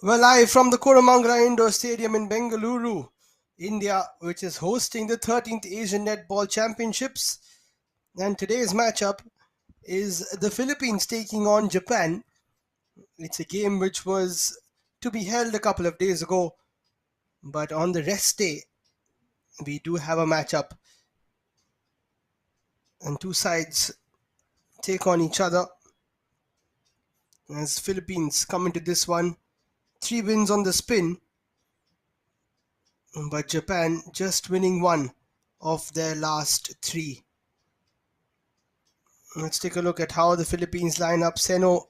Well, live from the Koramangala Indoor Stadium in Bengaluru, India, which is hosting the 13th Asian Netball Championships. And today's matchup is the Philippines taking on Japan. It's a game which was to be held a couple of days ago, but on the rest day, we do have a matchup, and two sides take on each other. As Philippines come into this one, 3 wins on the spin, but Japan just winning one of their last three. Let's take a look at how the Philippines line up. Seno,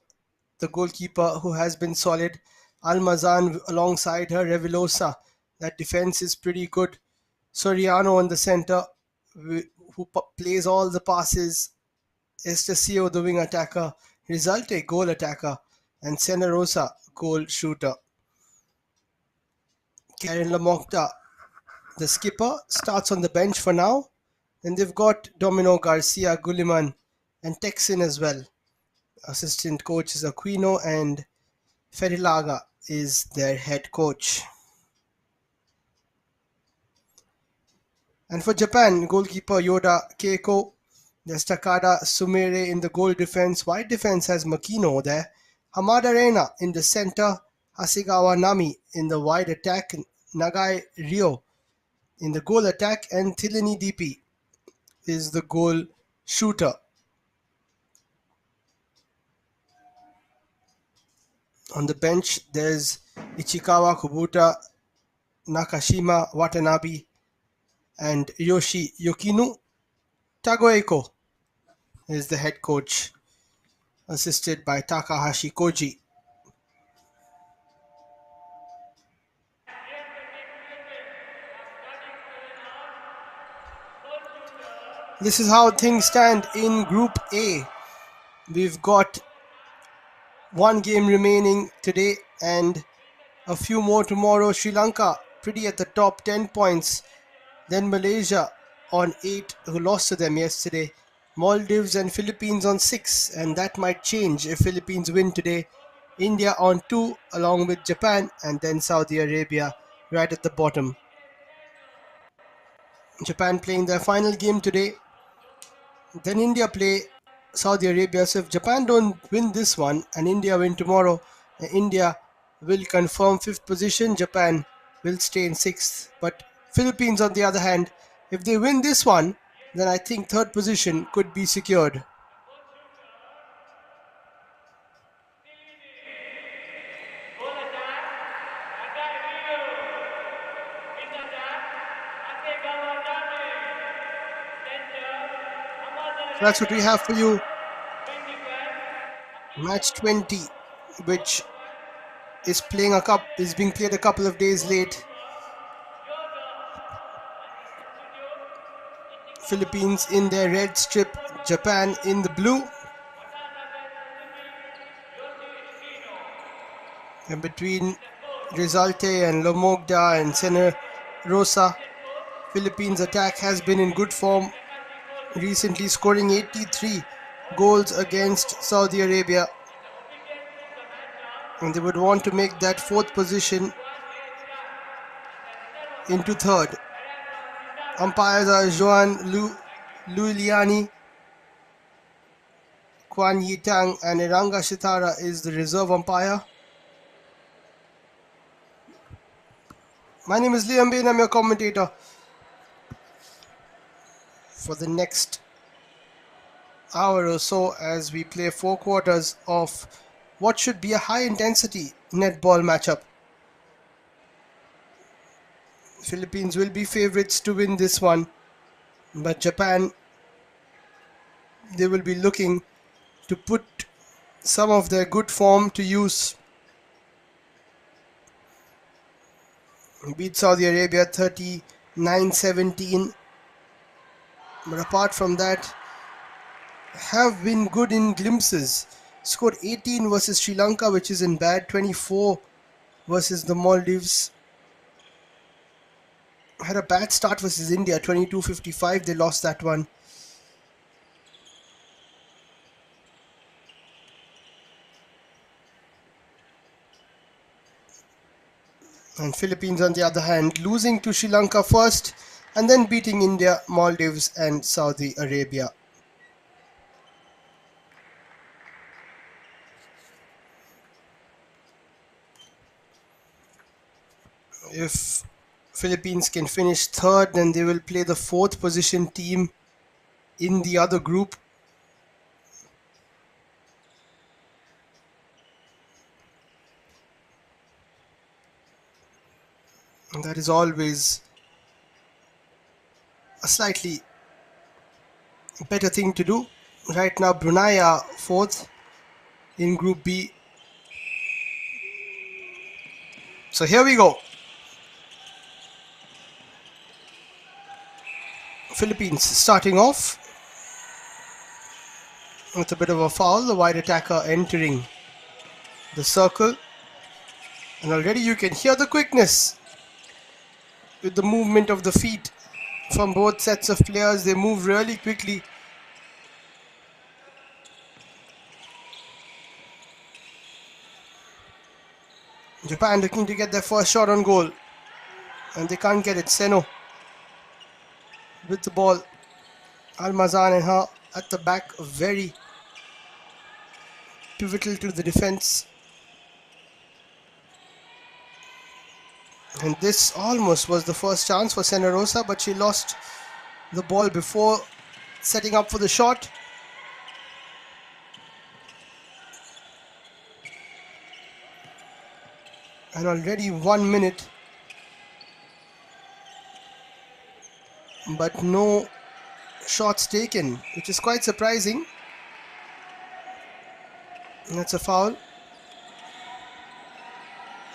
the goalkeeper, who has been solid. Almazan alongside her. Revilosa. That defense is pretty good. Soriano on the center, who plays all the passes. Estacio, the wing attacker. Resulte, goal attacker. And Senarosa, goal shooter. Karen Lamokta, the skipper, starts on the bench for now. Then they've got Domino Garcia, Guliman, and Texan as well. Assistant coach is Aquino, and Ferilaga is their head coach. And for Japan, goalkeeper Yoda Keiko, there's Takada Sumere in the goal defense. Wide defense has Makino there. Hamada Reina in the center. Hasegawa Nami in the wide attack. Nagai Ryo in the goal attack. And Thilini DP is the goal shooter. On the bench, there's Ichikawa, Kubuta, Nakashima, Watanabe, and Yoshi Yukino. Tagoeko is the head coach, assisted by Takahashi Koji. This is how things stand in Group A. We've got one game remaining today and a few more tomorrow. Sri Lanka pretty at the top, 10 points. Then Malaysia on 8, who lost to them yesterday. Maldives and Philippines on 6, and that might change if Philippines win today. India on 2, along with Japan, and then Saudi Arabia right at the bottom. Japan playing their final game today. Then India play Saudi Arabia. So if Japan don't win this one and India win tomorrow, India will confirm 5th position. Japan will stay in 6th. But Philippines, on the other hand, if they win this one, then I think 3rd position could be secured. So that's what we have for you. Match 20, which is being played a couple of days late. Philippines in their red strip, Japan in the blue. And between Resulte and Lomogda and Sener Rosa, Philippines attack has been in good form, recently scoring 83 goals against Saudi Arabia. And they would want to make that 4th position into 3rd. Umpires are Joan Luiliani, Kwan Yi Tang, and Iranga Shitara is the reserve umpire. My name is Liam Bain. I'm your commentator for the next hour or so as we play 4 quarters of what should be a high-intensity netball matchup. Philippines will be favorites to win this one, but Japan, they will be looking to put some of their good form to use. Beat Saudi Arabia 39-17, but apart from that, have been good in glimpses. Scored 18 versus Sri Lanka, which isn't bad. 24 versus the Maldives. Had a bad start versus India, 22-55. They lost that one. And Philippines, on the other hand, losing to Sri Lanka first and then beating India, Maldives and Saudi Arabia. If Philippines can finish third, then they will play the fourth position team in the other group. And that is always a slightly better thing to do. Right now, Brunei are fourth in Group B. So here we go. Philippines starting off with a bit of a foul. The wide attacker entering the circle. And already you can hear the quickness with the movement of the feet from both sets of players. They move really quickly. Japan looking to get their first shot on goal. And they can't get it. Seno with the ball. Almazan and her at the back, very pivotal to the defense. And this almost was the first chance for Sena Rosa, but she lost the ball before setting up for the shot. And already 1 minute, but no shots taken, which is quite surprising. And that's a foul.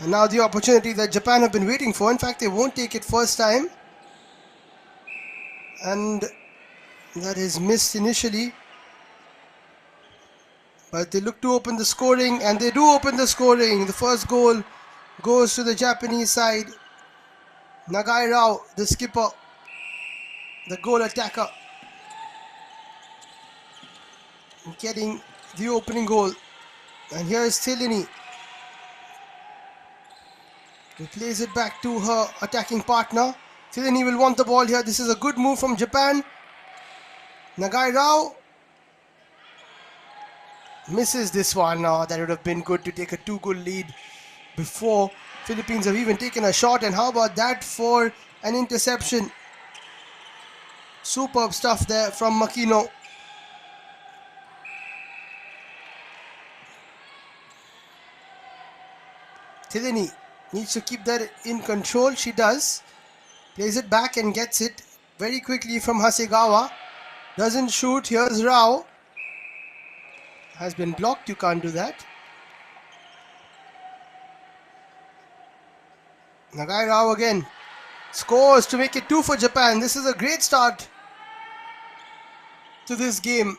And now the opportunity that Japan have been waiting for. In fact, they won't take it first time. And that is missed initially. But they look to open the scoring, and they do open the scoring. The first goal goes to the Japanese side. Nagai Rao, the skipper, the goal attacker, getting the opening goal. And here is Thelini, who plays it back to her attacking partner. Thelini will want the ball here. This is a good move from Japan. Nagai Rao misses this one. That would have been good to take a 2-goal lead before Philippines have even taken a shot. And how about that for an interception? Superb stuff there from Makino. Thelini needs to keep that in control. She does. Plays it back and gets it very quickly from Hasegawa. Doesn't shoot. Here's Rao. Has been blocked. You can't do that. Nagai Rao again. Scores to make it 2 for Japan. This is a great start to this game.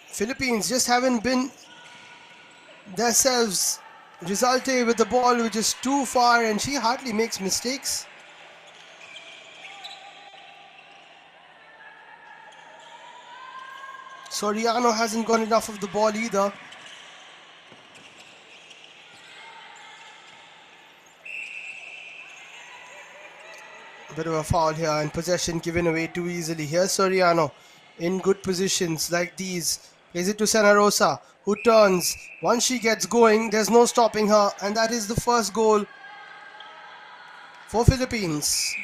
Philippines just haven't been themselves. Resulte with the ball, which is too far, and she hardly makes mistakes. Soriano hasn't got enough of the ball either. Bit of a foul here, and possession given away too easily. Here's Soriano in good positions like these. Plays it to Sena Rosa, who turns. Once she gets going, there's no stopping her, and that is the first goal for Philippines.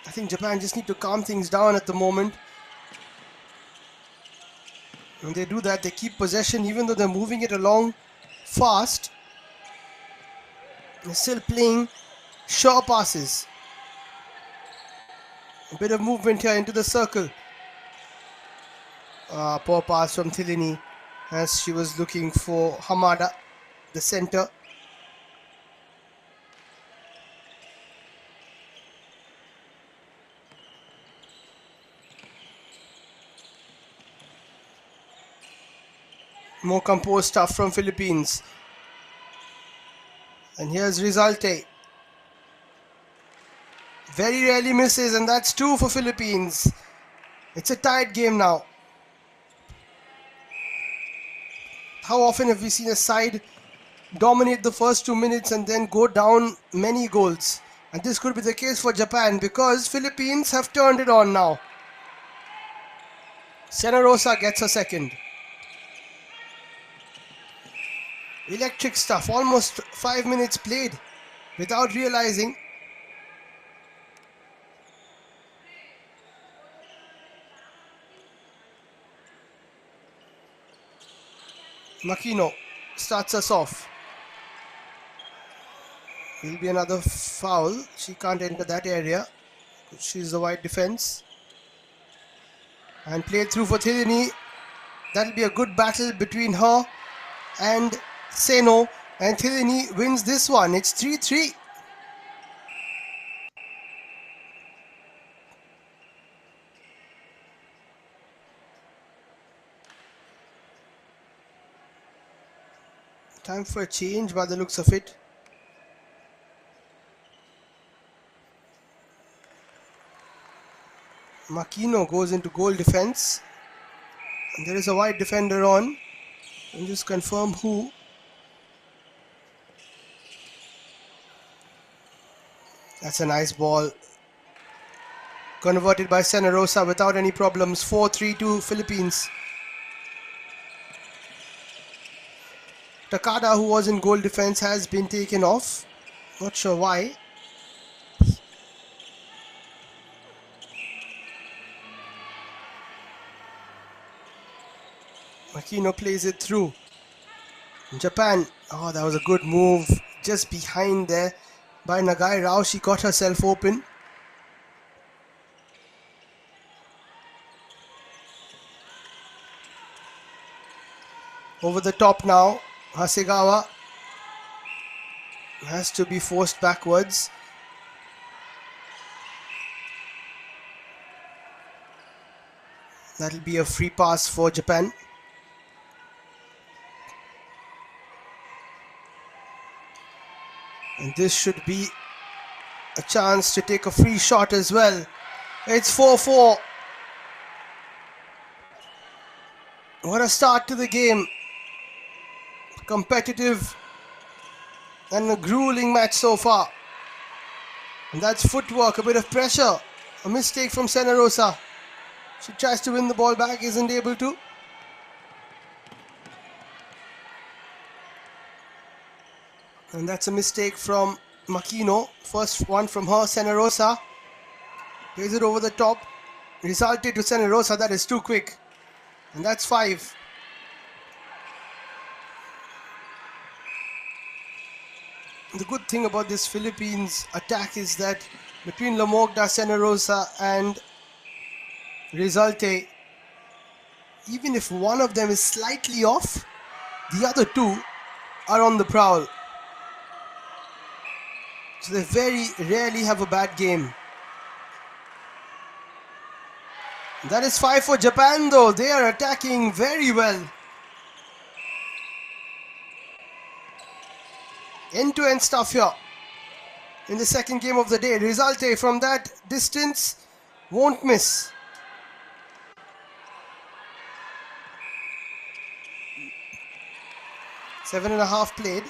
I think Japan just need to calm things down at the moment. When they do that, they keep possession even though they're moving it along fast. They're still playing sure passes. A bit of movement here into the circle. Poor pass from Thelini as she was looking for Hamada, the center. More composed stuff from Philippines. And here's Resulte. Very rarely misses, and that's 2 for Philippines. It's a tight game now. How often have we seen a side dominate the first 2 minutes and then go down many goals? And this could be the case for Japan because Philippines have turned it on now. Senarosa gets a second. Electric stuff, almost 5 minutes played without realizing. Makino starts us off. Will be another foul. She can't enter that area. She's the wide defense. And played through for Thilini. That'll be a good battle between her and Seno. And Thilini wins this one. It's 3-3. Time for a change by the looks of it. Makino goes into goal defense. And there is a wide defender on. And just confirm who. That's a nice ball. Converted by Senarosa without any problems. 4-3 to Philippines. Takada, who was in goal defense, has been taken off. Not sure why. Makino plays it through. Japan, oh, that was a good move. Just behind there by Nagai Rao. She got herself open. Over the top now. Hasegawa has to be forced backwards. That'll be a free pass for Japan. And this should be a chance to take a free shot as well. It's 4-4. What a start to the game. Competitive and a grueling match so far. And that's footwork, a bit of pressure. A mistake from Senarosa. She tries to win the ball back, isn't able to. And that's a mistake from Makino. First one from her, Senarosa. Plays it over the top. Resulted to Senarosa, that is too quick. And that's 5. The good thing about this Philippines attack is that between Lamogda, Senarosa and Resulte, even if one of them is slightly off, the other two are on the prowl. So they very rarely have a bad game. That is 5 for Japan though. They are attacking very well. End-to-end stuff here in the second game of the day. Resulte from that distance won't miss. Seven and a half played.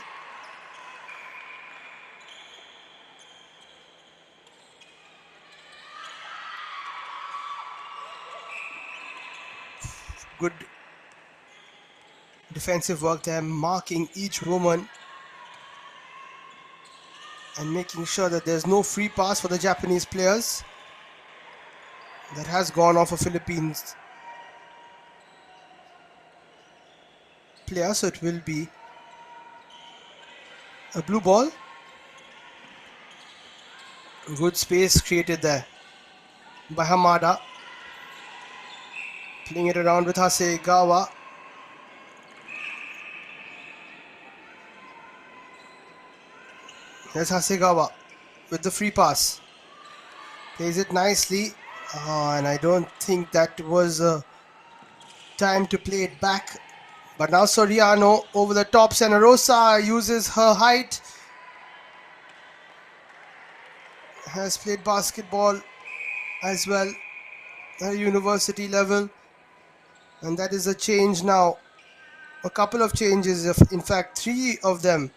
Good defensive work there, marking each woman and making sure that there's no free pass for the Japanese players. That has gone off a Philippines player, so it will be a blue ball. Good space created there by Hamada. Playing it around with Hasegawa. There's Hasegawa with the free pass. Plays it nicely. And I don't think that was time to play it back. But now Soriano over the top. Senarosa uses her height. has played basketball as well at university level, and that is a change now. A couple of changes, in fact, three of them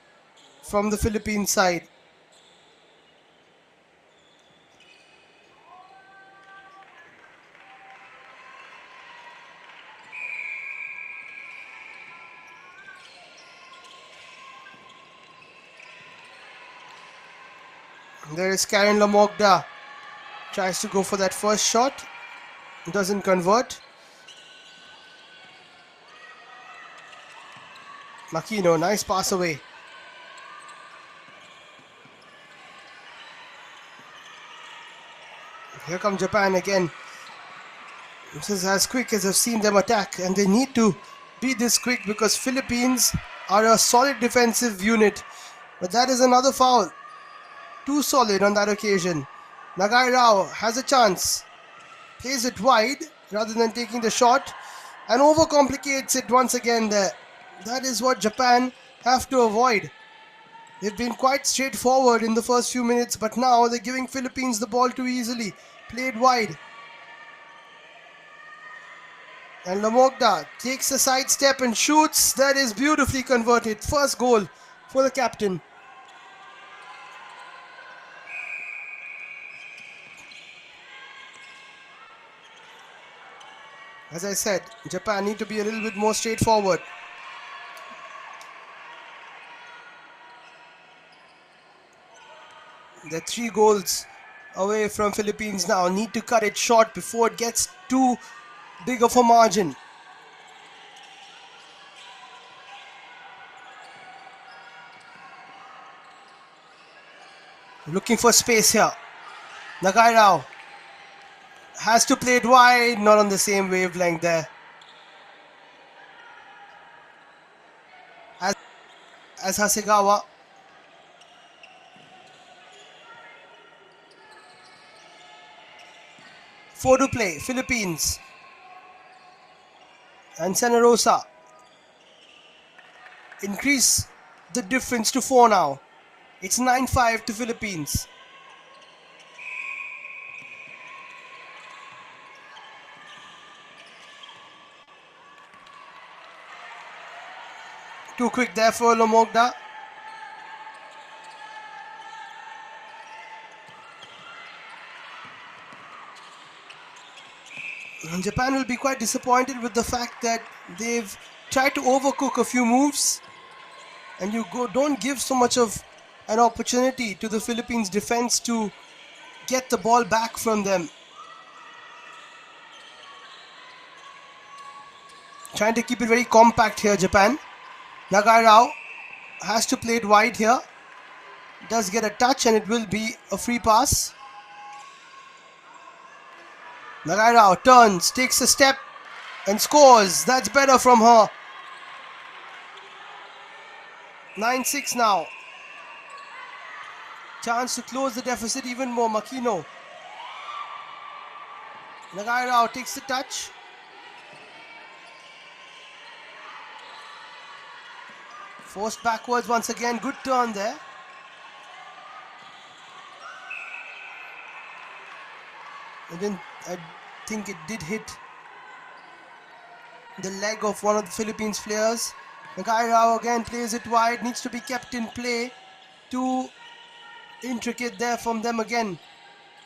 from the Philippines side. There is Karen Lamogda. Tries to go for that first shot. Doesn't convert. Makino, nice pass away. Here come Japan again. This is as quick as I've seen them attack, and they need to be this quick because Philippines are a solid defensive unit. But that is another foul. Too solid on that occasion. Nagai Rao has a chance. Plays it wide rather than taking the shot and overcomplicates it once again there. That is what Japan have to avoid. They've been quite straightforward in the first few minutes, but now they're giving Philippines the ball too easily. Played wide. And Lamogda takes a side step and shoots. That is beautifully converted. First goal for the captain. As I said, Japan need to be a little bit more straightforward. They're 3 goals away from Philippines now. Need to cut it short before it gets too big of a margin. Looking for space here. Nagai Rao has to play it wide, not on the same wavelength there as Hasegawa. Four to play, Philippines. And Senarosa increase the difference to 4 now. It's 9-5 to Philippines. Too quick there for Lamogda. And Japan will be quite disappointed with the fact that they've tried to overcook a few moves, and don't give so much of an opportunity to the Philippines defense to get the ball back from them. Trying to keep it very compact here, Japan. Nagai Rao has to play it wide here. Does get a touch and it will be a free pass. Nagai Rao turns, takes a step and scores. That's better from her. 9-6 now. Chance to close the deficit even more. Makino. Nagai Rao takes the touch. Forced backwards once again. Good turn there. I think it did hit the leg of one of the Philippines players. Nagai Rao again plays it wide. Needs to be kept in play. Too intricate there from them again.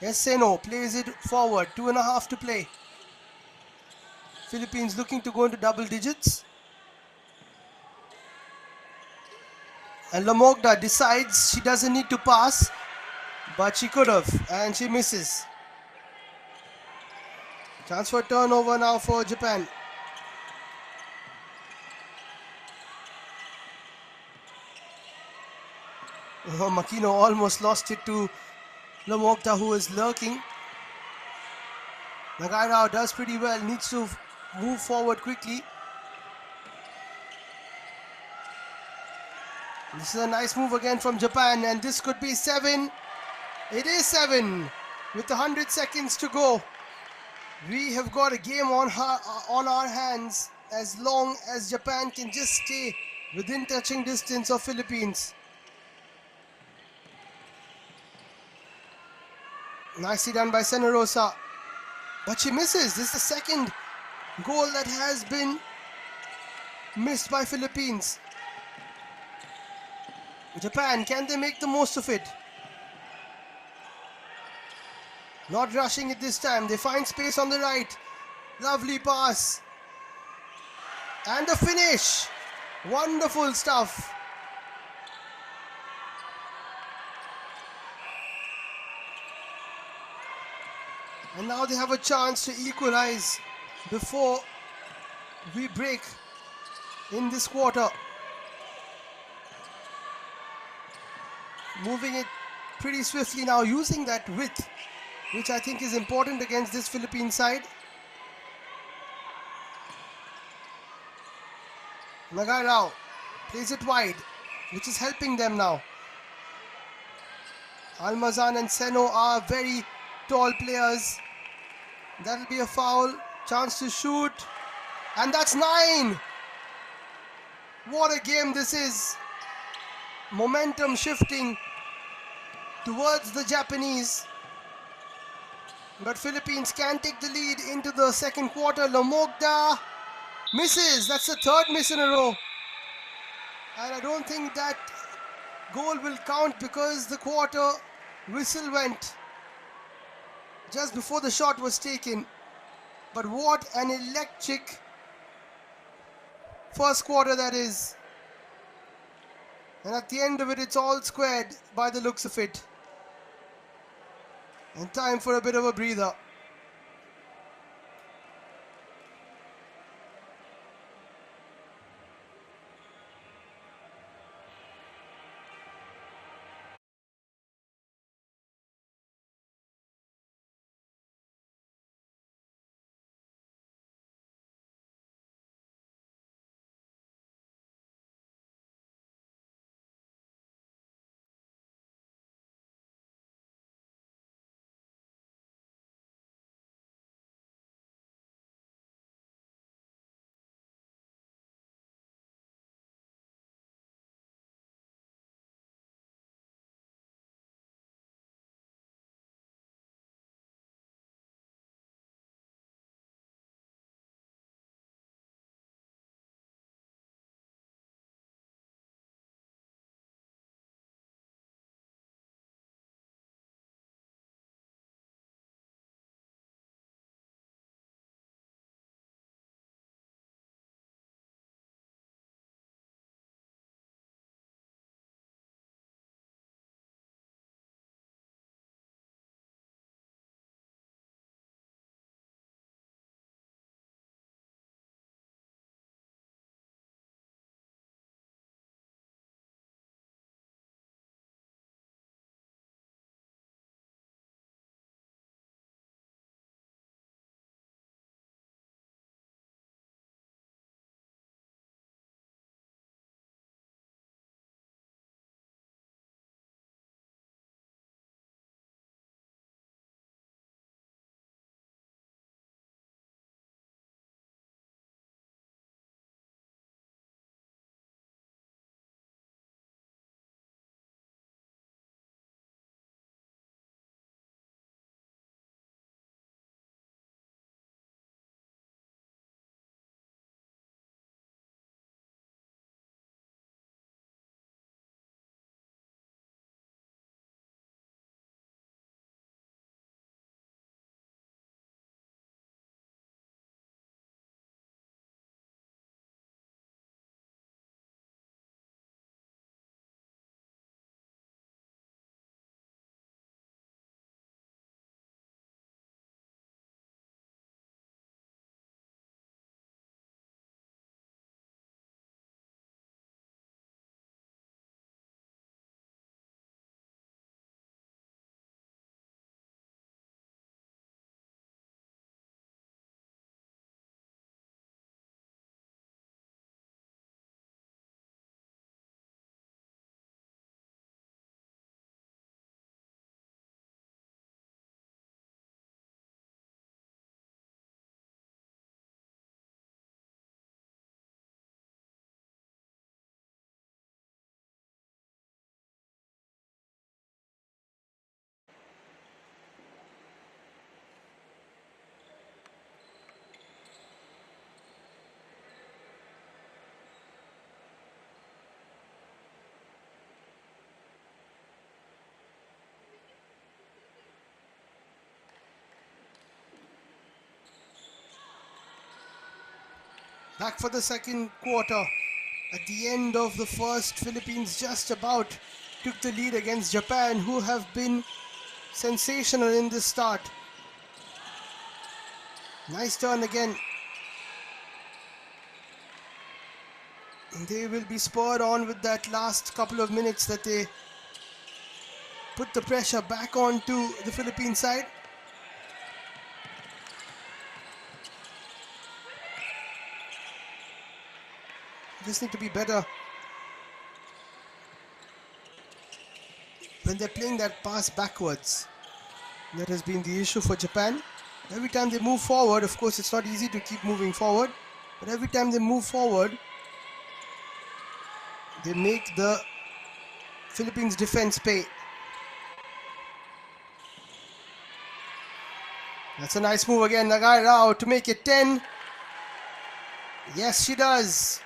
Seno plays it forward. 2.5 to play. Philippines looking to go into double digits. And Lamogda decides she doesn't need to pass, but she could have, and she misses. Chance for turnover now for Japan. Oh, Makino almost lost it to Lamogda, who is lurking. Nagai Rao does pretty well, needs to move forward quickly. This is a nice move again from Japan, and this could be 7. It is 7 with 100 seconds to go. We have got a game on our hands as long as Japan can just stay within touching distance of Philippines. Nicely done by Senarosa. But she misses. This is the second goal that has been missed by Philippines. Japan, can they make the most of it? Not rushing it this time. They find space on the right. Lovely pass. And the finish. Wonderful stuff. And now they have a chance to equalize before we break in this quarter. Moving it pretty swiftly now, using that width, which I think is important against this Philippine side. Nagai Rao plays it wide, which is helping them now. Almazan and Seno are very tall players. That'll be a foul. Chance to shoot. And that's 9. What a game this is. Momentum shifting towards the Japanese. But Philippines can take the lead into the second quarter. Lomogda misses. That's the third miss in a row. And I don't think that goal will count because the quarter whistle went just before the shot was taken. But what an electric first quarter that is. And at the end of it, it's all squared by the looks of it. And time for a bit of a breather. Back for the second quarter. At the end of the first, Philippines just about took the lead against Japan, who have been sensational in this start. Nice turn again. They will be spurred on with that last couple of minutes that they put the pressure back onto the Philippine side. Just need to be better when they're playing that pass backwards. That has been the issue for Japan. Every time they move forward, of course it's not easy to keep moving forward, but every time they move forward, they make the Philippines defense pay. That's a nice move again, Nagai Rao to make it 10. Yes, she does.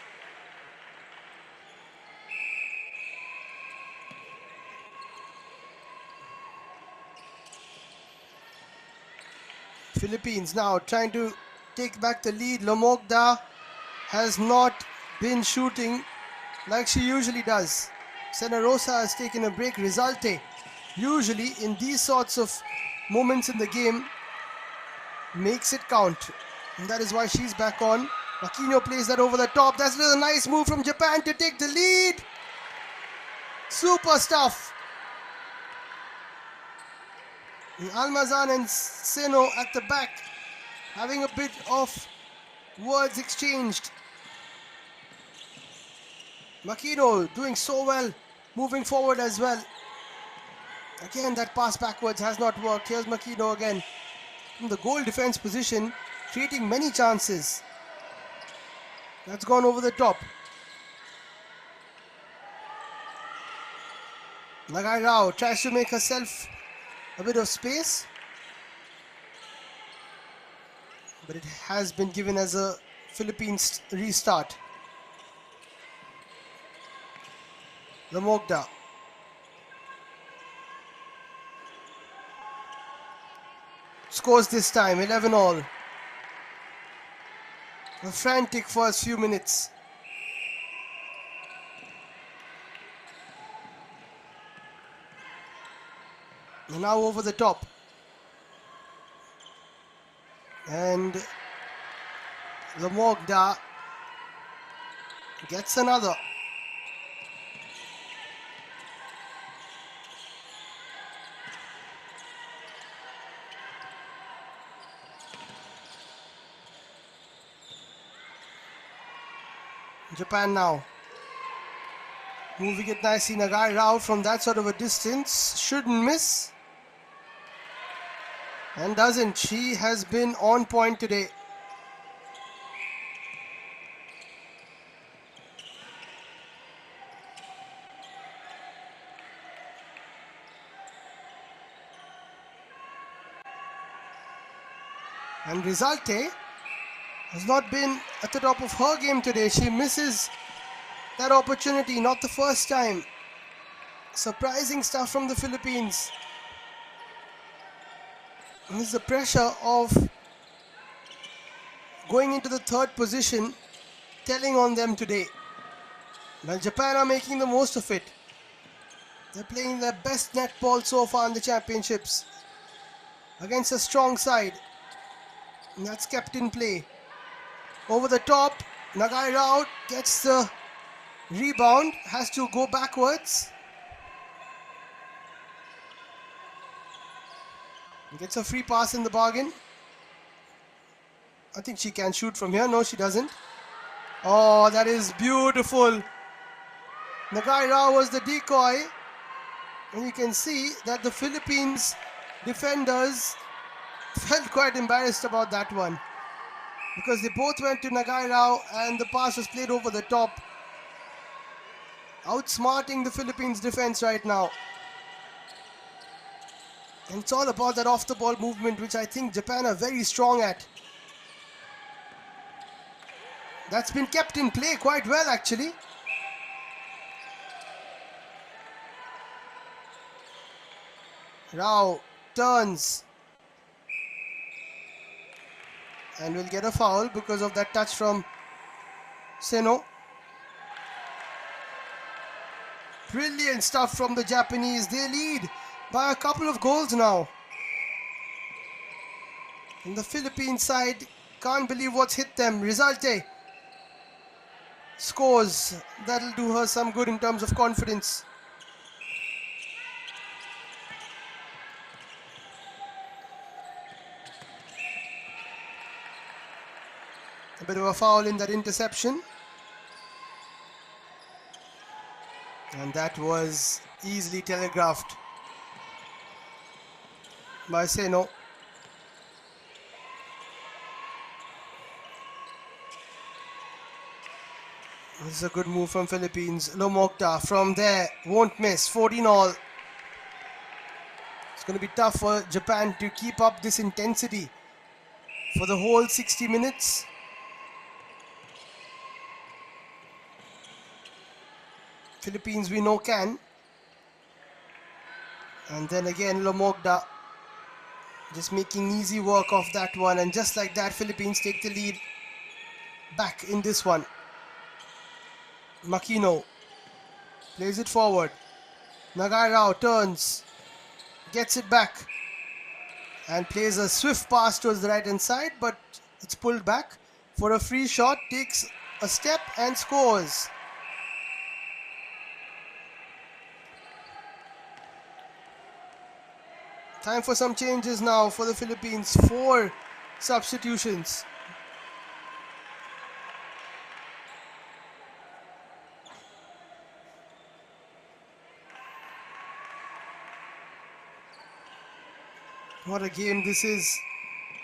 Philippines now trying to take back the lead. Lomogda has not been shooting like she usually does. Sena Rosa has taken a break. Resulte, usually in these sorts of moments in the game, makes it count. And that is why she's back on. Makino plays that over the top. That's a nice move from Japan to take the lead. Super stuff. Almazan and Seno at the back having a bit of words exchanged. Makino doing so well, moving forward as well. Again, that pass backwards has not worked. Here's Makino again from the goal defense position, creating many chances. That's gone over the top. Nagai Rao tries to make herself a bit of space, but it has been given as a Philippines restart. Lomogda. Scores this time, 11 all. A frantic first few minutes. And now over the top. And Lomogda gets another. Japan now moving it nicely. Nagai Rao from that sort of a distance shouldn't miss, and doesn't. She has been on point today. And Resulte has not been at the top of her game today. She misses that opportunity, not the first time. Surprising stuff from the Philippines. And this is the pressure of going into the third position telling on them today. Well, Japan are making the most of it. They're playing their best netball so far in the championships against a strong side. And that's kept in play. Over the top, Nagai Rao gets the rebound, has to go backwards. Gets a free pass in the bargain. I think she can shoot from here. No, she doesn't. Oh, that is beautiful. Nagai Rao was the decoy. And you can see that the Philippines defenders felt quite embarrassed about that one, because they both went to Nagai Rao and the pass was played over the top. Outsmarting the Philippines defense right now. And it's all about that off the ball movement, which I think Japan are very strong at. That's been kept in play quite well actually. Rao turns and will get a foul because of that touch from Seno. Brilliant stuff from the Japanese. They lead by a couple of goals now. And the Philippine side can't believe what's hit them. Resulte scores. That'll do her some good in terms of confidence. A bit of a foul in that interception. And that was easily telegraphed by Seno. This is a good move from Philippines. Lomokta from there won't miss. 14-all. It's going to be tough for Japan to keep up this intensity for the whole 60 minutes. Philippines we know can. And then again Lomogda just making easy work of that one, and just like that Philippines take the lead back in this one. Makino plays it forward. Nagai Rao turns, gets it back and plays a swift pass towards the right hand side, but it's pulled back for a free shot, takes a step and scores. Time for some changes now for the Philippines. 4 substitutions. What a game this is.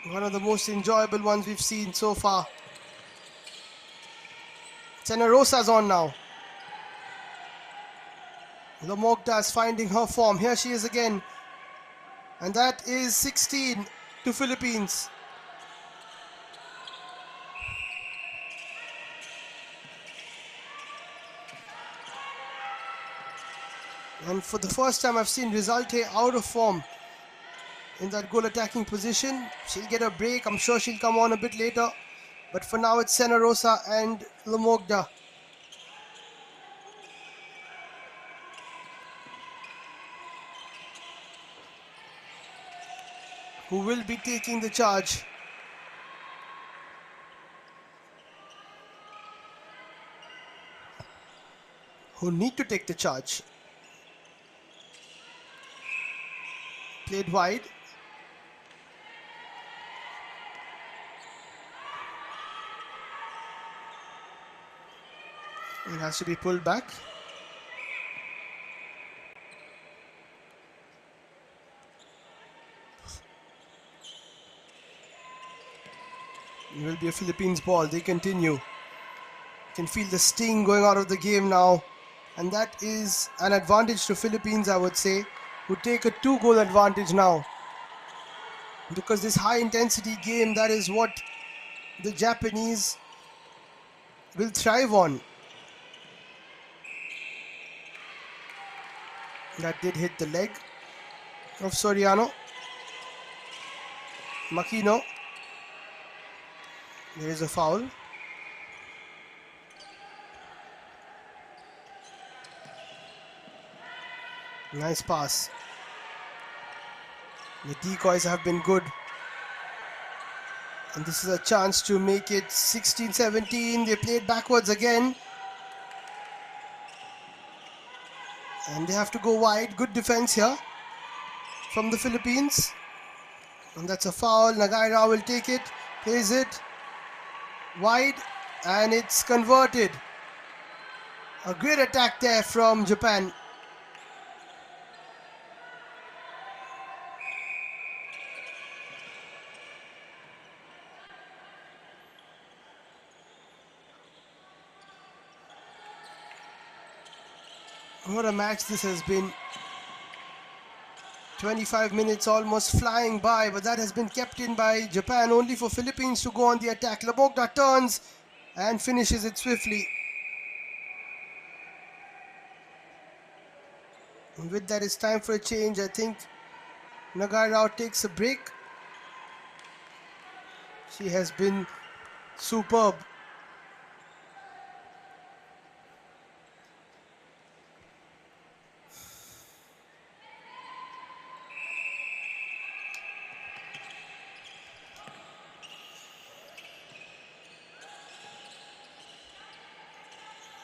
One of the most enjoyable ones we've seen so far. Tenerosa's on now. Lomogda is finding her form. Here she is again. And that is 16 to Philippines. And for the first time I've seen Resulte out of form in that goal attacking position. She'll get a break. I'm sure she'll come on a bit later. But for now it's Senarosa and Lomogda. Who will be taking the charge. Who need to take the charge. Played wide. It has to be pulled back. It will be a Philippines ball. They continue. You can feel the sting going out of the game now. And that is an advantage to Philippines, I would say, who take a 2-goal advantage now. Because this high intensity game, that is what the Japanese will thrive on. That did hit the leg of Soriano. Makino. There is a foul. Nice pass. The decoys have been good. And this is a chance to make it 16-17. They played backwards again. And they have to go wide. Good defense here from the Philippines. And that's a foul. Nagai Rao will take it. Plays it wide. And it's converted. A great attack there from Japan. What a match this has been. 25 minutes almost flying by, but that has been kept in by Japan, only for Philippines to go on the attack. Lomogda turns and finishes it swiftly. And with that, it's time for a change. I think Nagai Rao takes a break. She has been superb.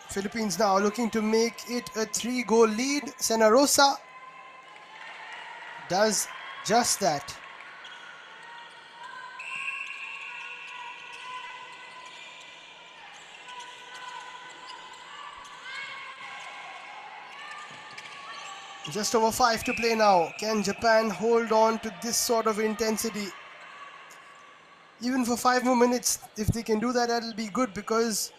Philippines now looking to make it a 3-goal lead. Senarosa does just that. Just over 5 to play now. Can Japan hold on to this sort of intensity? Even for 5 more minutes, if they can do that, that'll be good, because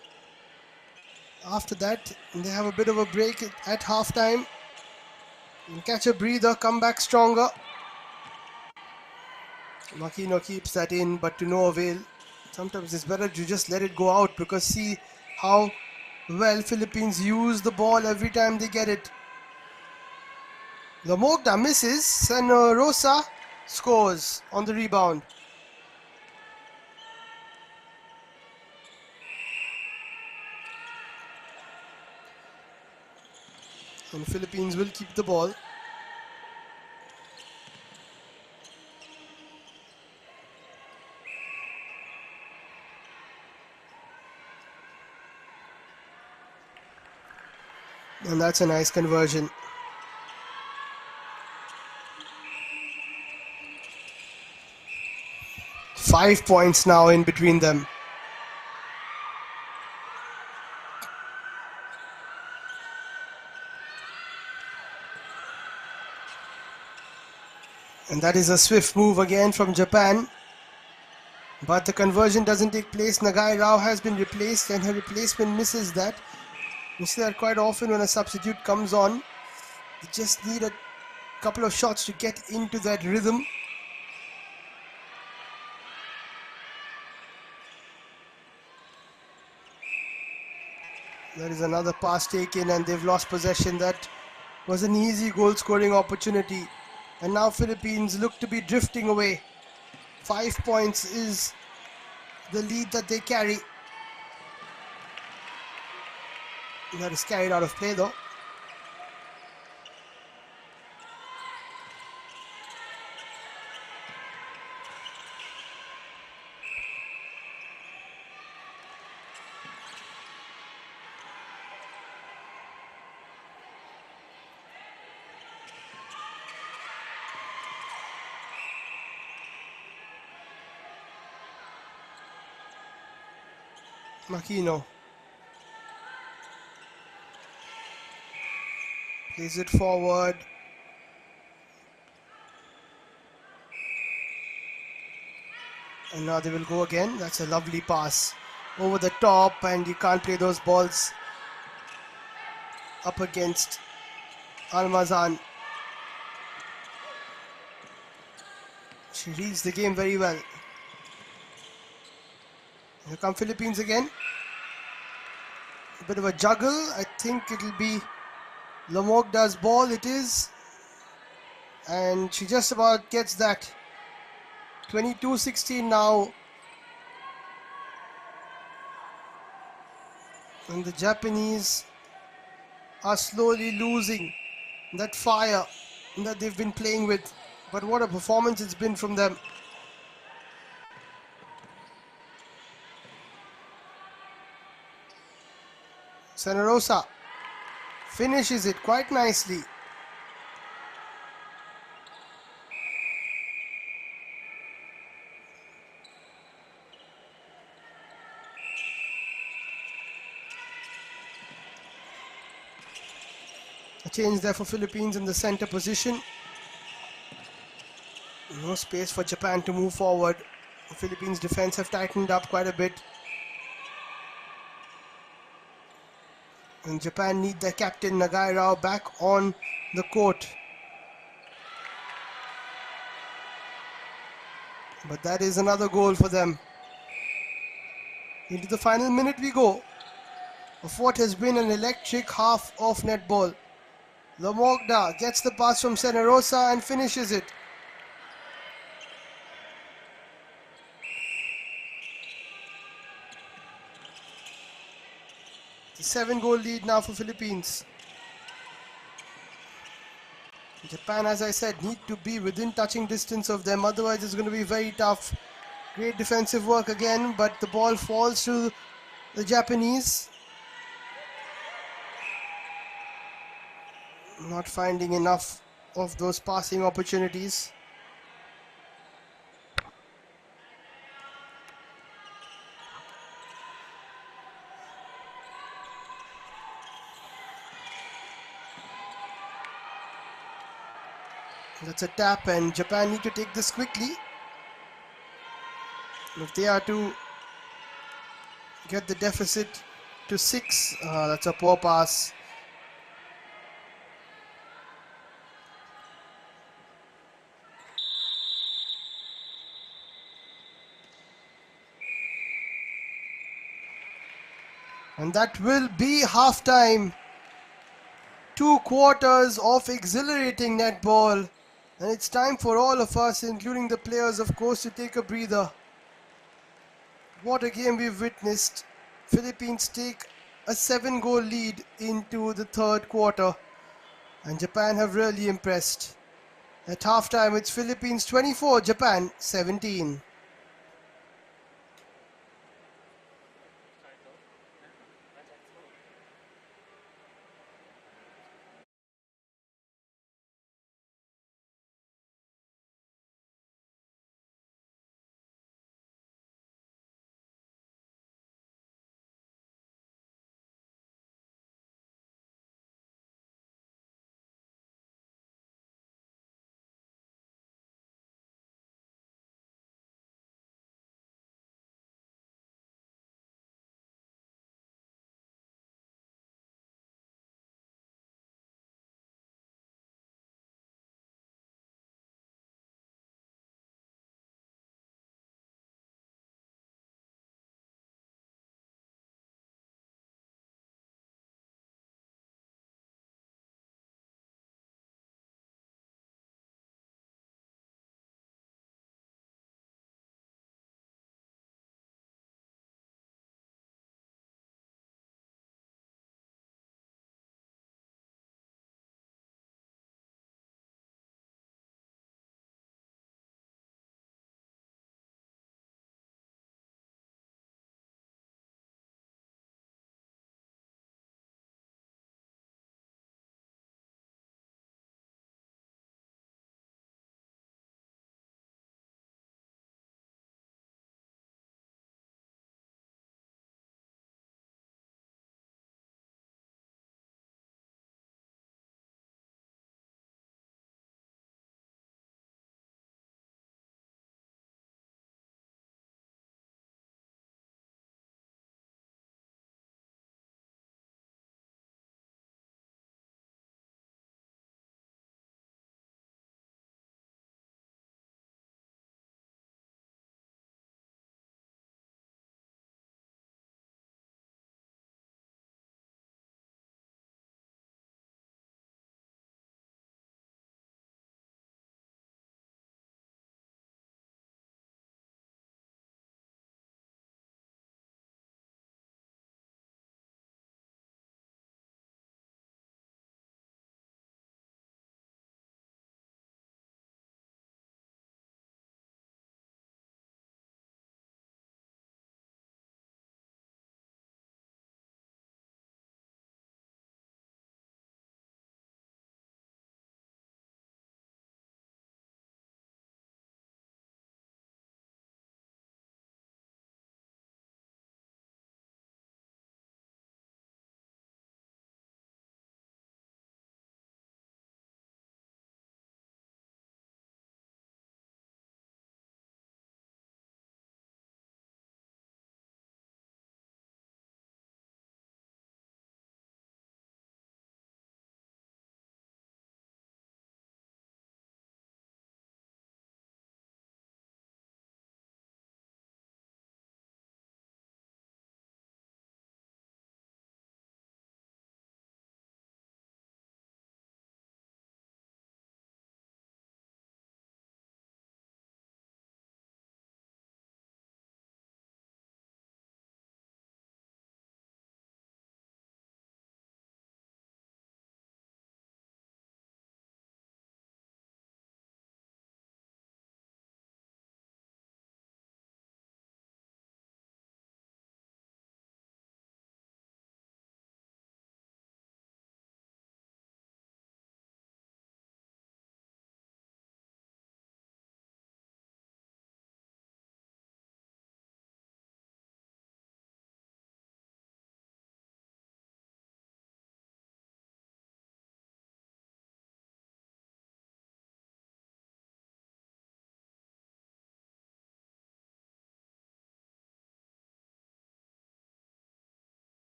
after that, they have a bit of a break at halftime. Catch a breather, come back stronger. Makino keeps that in, but to no avail. Sometimes it's better to just let it go out, because see how well Philippines use the ball every time they get it. Lamogda misses. Senarosa scores on the rebound. And the Philippines will keep the ball. And that's a nice conversion. Five points now in between them. And that is a swift move again from Japan. But the conversion doesn't take place. Nagai Rao has been replaced, and her replacement misses that. You see that quite often when a substitute comes on. You just need a couple of shots to get into that rhythm. There is another pass taken, and they've lost possession. That was an easy goal scoring opportunity. And now Philippines look to be drifting away. 5 points is the lead that they carry. That is carried out of play though. Makino plays it forward. And now they will go again. That's a lovely pass over the top, and you can't play those balls up against Almazan. She reads the game very well. Here come Philippines again. A bit of a juggle. I think it'll be Lamogda's ball. It is. And she just about gets that. 22-16 now. And the Japanese are slowly losing that fire that they've been playing with. But what a performance it's been from them. Senarosa finishes it quite nicely. A change there for Philippines in the center position. No space for Japan to move forward. The Philippines defense have tightened up quite a bit. And Japan need their captain Nagai Rao back on the court. But that is another goal for them. Into the final minute we go of what has been an electric half of netball. Lamogda gets the pass from Senarosa and finishes it. The 7-goal lead now for Philippines. Japan, as I said, need to be within touching distance of them, otherwise it's going to be very tough. Great defensive work again, but the ball falls to the Japanese. not finding enough of those passing opportunities. That's a tap, and Japan need to take this quickly if they are to get the deficit to 6. That's a poor pass. And that will be halftime. 2 quarters of exhilarating netball. And it's time for all of us, including the players, of course, to take a breather. What a game we've witnessed. Philippines take a 7-goal lead into the third quarter. And Japan have really impressed. At halftime, it's Philippines 24, Japan 17.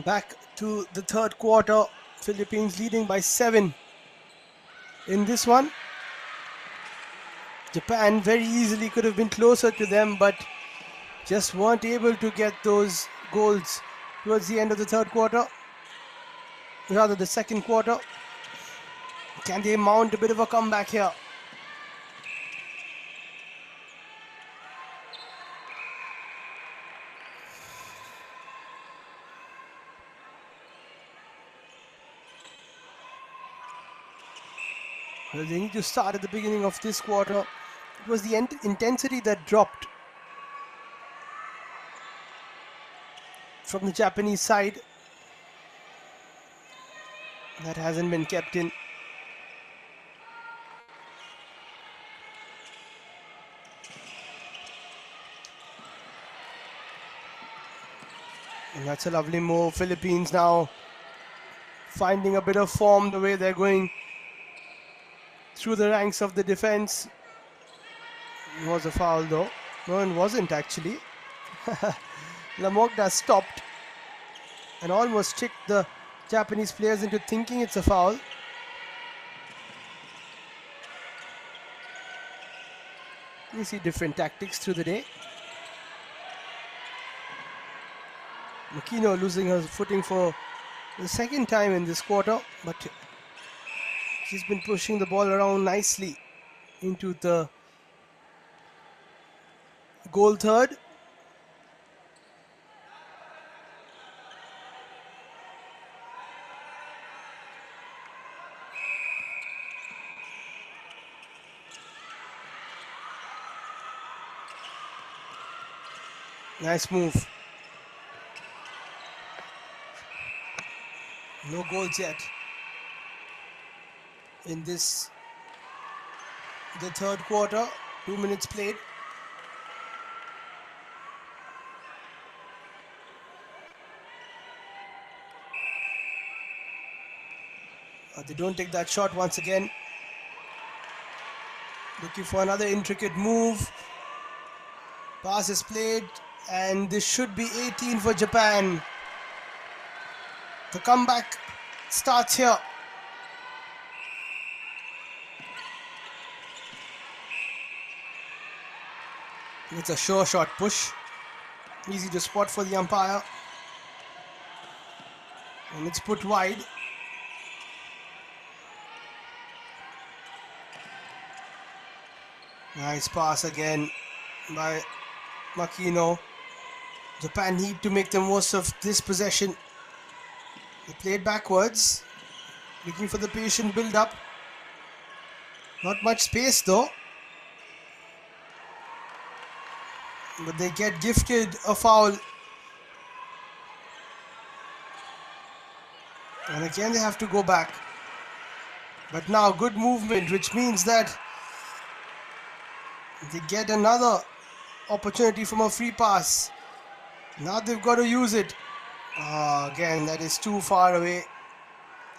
Back to the third quarter. Philippines leading by 7 in this one. Japan very easily could have been closer to them, but just weren't able to get those goals towards the end of the third quarter. Rather, the second quarter. Can they mount a bit of a comeback here? Well, they need to start at the beginning of this quarter. It was the intensity that dropped from the Japanese side. That hasn't been kept in. And that's a lovely move. Philippines now finding a bit of form the way they're going through the ranks of the defense. It was a foul though. No, it wasn't actually. Lamogda stopped and almost tricked the Japanese players into thinking it's a foul. You see different tactics through the day. Makino losing her footing for the second time in this quarter, but she's been pushing the ball around nicely into the goal third. Nice move. No goals yet in this, the third quarter. 2 minutes played. They don't take that shot once again. Looking for another intricate move. Pass is played, and this should be 18 for Japan. The comeback starts here. It's a sure shot push. Easy to spot for the umpire. And it's put wide. Nice pass again by Makino. Japan need to make the most of this possession. They played backwards, looking for the patient build-up. Not much space though. But they get gifted a foul. And again they have to go back. But now good movement, which means that they get another opportunity from a free pass. Now they've got to use it. Again, that is too far away.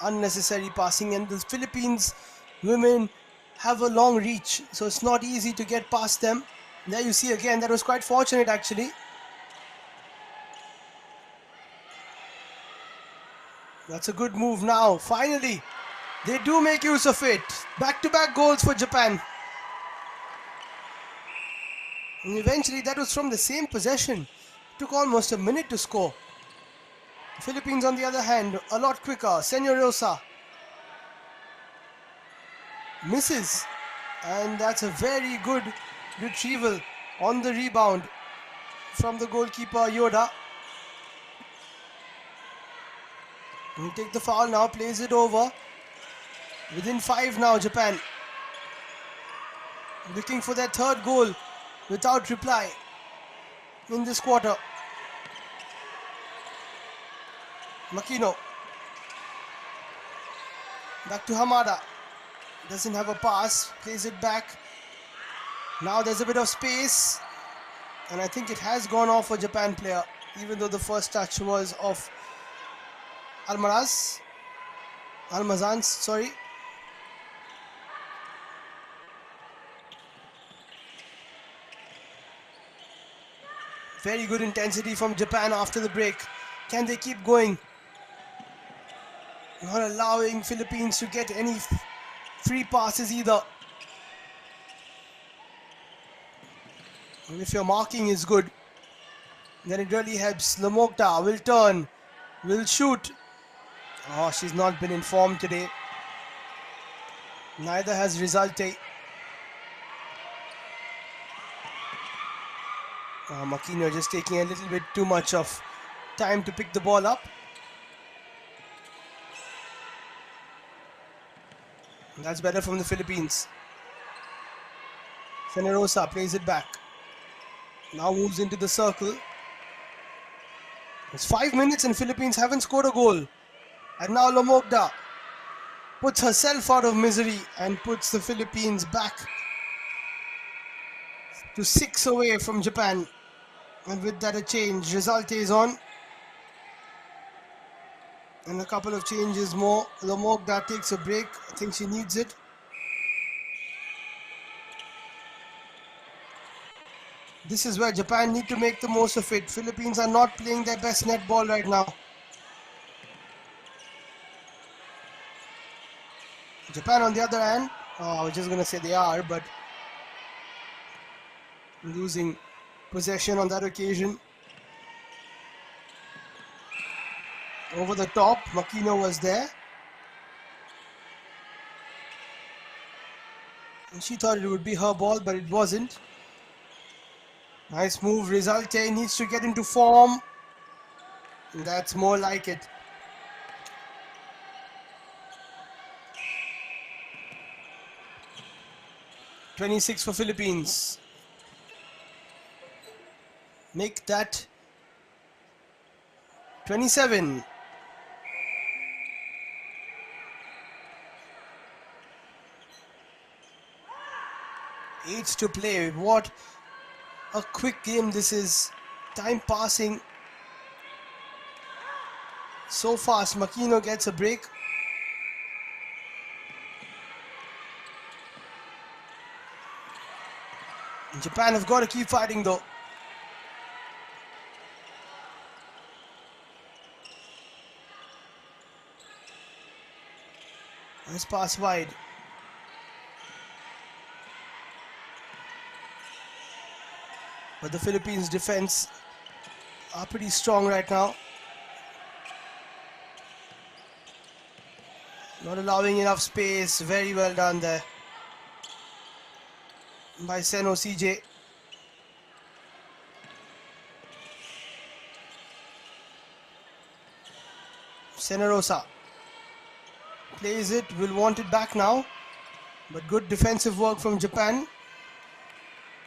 Unnecessary passing, and the Philippines women have a long reach, so it's not easy to get past them. There you see again, that was quite fortunate actually. That's a good move now. Finally, they do make use of it. Back-to-back goals for Japan. And eventually that was from the same possession. It took almost a minute to score. Philippines on the other hand, a lot quicker. Senorosa misses. And that's a very good retrieval on the rebound from the goalkeeper Yoda. He'll take the foul now, plays it over. Within 5 now, Japan. Looking for their third goal without reply in this quarter. Makino. Back to Hamada. Doesn't have a pass, plays it back. Now there's a bit of space, and I think it has gone off a Japan player, even though the first touch was of Almazan, sorry. Very good intensity from Japan after the break. Can they keep going? Not allowing Philippines to get any free passes either. And if your marking is good, then it really helps. Lamokta will turn, will shoot. Oh, she's not been informed today. Neither has Rizalte. Makino just taking a little bit too much of time to pick the ball up. That's better from the Philippines. Fenerosa plays it back. Now moves into the circle. It's 5 minutes and Philippines haven't scored a goal. And now Lamokda puts herself out of misery and puts the Philippines back to 6 away from Japan. And with that a change. Rizalte is on. And a couple of changes more. Lamokda takes a break. I think she needs it. This is where Japan need to make the most of it. Philippines are not playing their best netball right now. Japan on the other hand, I was just going to say they are, but losing possession on that occasion. Over the top, Makino was there. And she thought it would be her ball, but it wasn't. Nice move. Rizalte needs to get into form. That's more like it. .26 for Philippines. Make that 27. Eight to play. What a quick game this is. Time passing so fast. Makino gets a break. Japan have got to keep fighting though. Nice pass wide. But the Philippines defense are pretty strong right now. Not allowing enough space. Very well done there by Seno CJ. Senarosa plays it, will want it back now, but good defensive work from Japan.